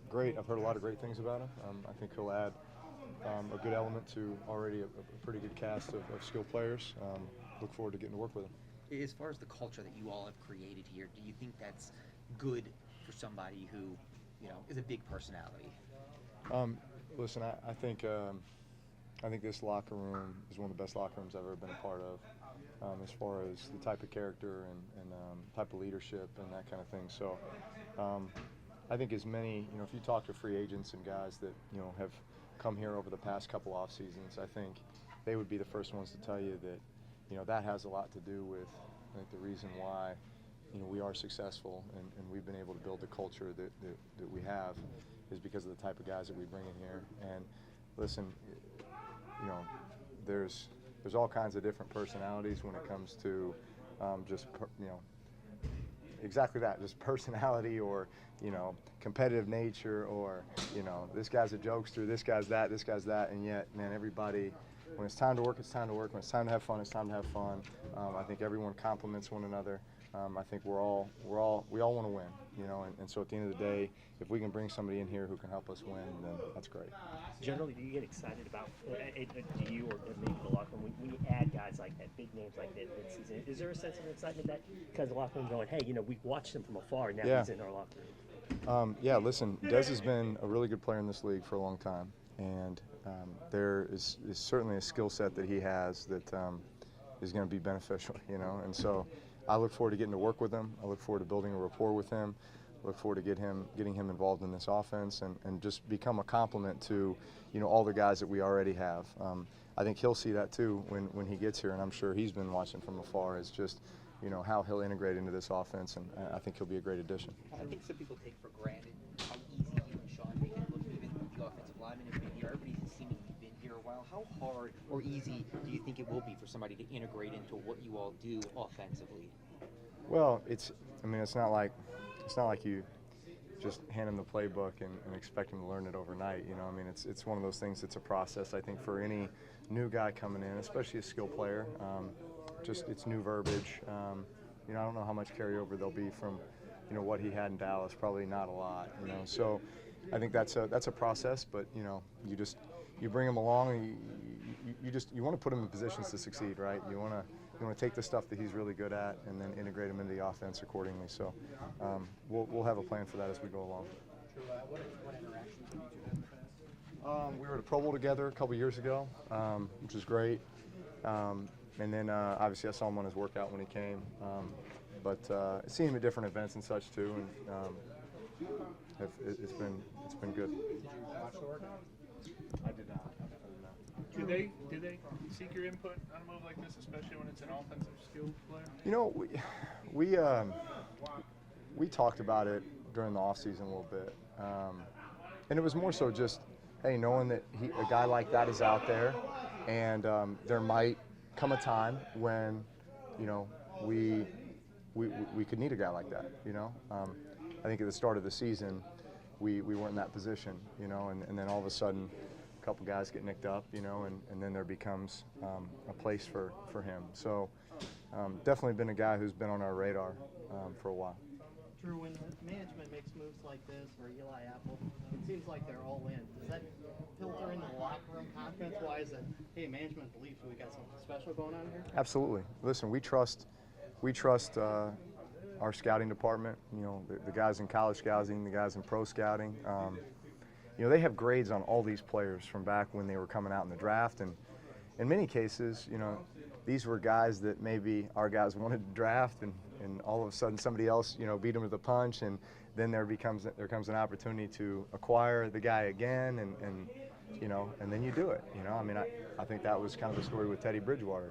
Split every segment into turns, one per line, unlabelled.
Great. I've heard a lot of great things about him. I think he'll add a good element to already a pretty good cast of skilled players. Look forward to getting to work with him.
As far as the culture that you all have created here, do you think that's good for somebody who, is a big personality?
Um, Listen, I think this locker room is one of the best locker rooms I've ever been a part of, as far as the type of character and type of leadership and that kind of thing. So I think as many, if you talk to free agents and guys that, have come here over the past couple off seasons, I think they would be the first ones to tell you that, that has a lot to do with, I think, the reason why, we are successful and we've been able to build the culture that we have is because of the type of guys that we bring in here. And listen, there's all kinds of different personalities when it comes to exactly that, just personality or, competitive nature or, this guy's a jokester, this guy's that, and yet, man, everybody, when it's time to work, it's time to work. When it's time to have fun, it's time to have fun. I think everyone complements one another. I think we all want to win, and so at the end of the day, if we can bring somebody in here who can help us win, then that's great.
Generally, do you get excited about, do you or maybe the locker room, when you add guys like that, big names like that mid-season, is there a sense of excitement that because the locker room going, hey, we've watched him from afar, now
Yeah.
he's in our locker room?
Yeah, listen, Dez has been a really good player in this league for a long time, and there is certainly a skill set that he has that is going to be beneficial, and so I look forward to getting to work with him. I look forward to building a rapport with him. Look forward to getting him involved in this offense and just become a complement to, all the guys that we already have. I think he'll see that too when he gets here, and I'm sure he's been watching from afar as just, how he'll integrate into this offense, and I think he'll be a great addition.
I think some people take for granted how easy you and Sean make it look, even the offensive lineman has been here. Everybody's seemingly been here a while. How hard or easy do you think it will be for somebody to integrate into what you all do offensively?
Well, it's not like you just hand him the playbook and expect him to learn it overnight. It's one of those things. It's a process. I think for any new guy coming in, especially a skill player, just it's new verbiage. I don't know how much carryover there'll be from, what he had in Dallas. Probably not a lot. So I think that's a process. But you bring him along. And you want to put him in positions to succeed, right? You want to take the stuff that he's really good at and then integrate him into the offense accordingly. So we'll have a plan for that as we go along.
What interactions have you two had?
We were at a Pro Bowl together a couple years ago, which was great. And then obviously I saw him on his workout when he came. But seeing him at different events and such too, and it's been good.
Did you watch the workout?
I did not.
Do they seek your input on a move like this, especially when it's an offensive skilled player?
We talked about it during the offseason a little bit, and it was more so just, hey, knowing that a guy like that is out there, and there might come a time when, we could need a guy like that. I think at the start of the season, we weren't in that position, and then all of a sudden, a couple guys get nicked up, and then there becomes a place for him. So definitely been a guy who's been on our radar for a while.
Drew, when management makes moves like this, or Eli Apple, it seems like they're all in. Does that filter into the locker room confidence-wise that, hey, management believes we got something special going on here?
Absolutely. Listen, we trust our scouting department, the guys in college scouting, the guys in pro scouting. They have grades on all these players from back when they were coming out in the draft, and in many cases, these were guys that maybe our guys wanted to draft, and all of a sudden somebody else, beat them with a punch, and then there comes an opportunity to acquire the guy again, and then you do it. I think that was kind of the story with Teddy Bridgewater.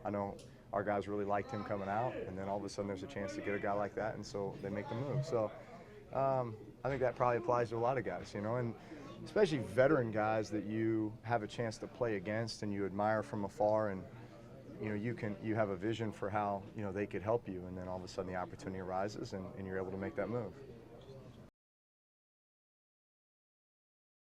I know our guys really liked him coming out, and then all of a sudden there's a chance to get a guy like that, and so they make the move. So I think that probably applies to a lot of guys, and especially veteran guys that you have a chance to play against and you admire from afar, and you have a vision for how they could help you, and then all of a sudden the opportunity arises and you're able to make that move.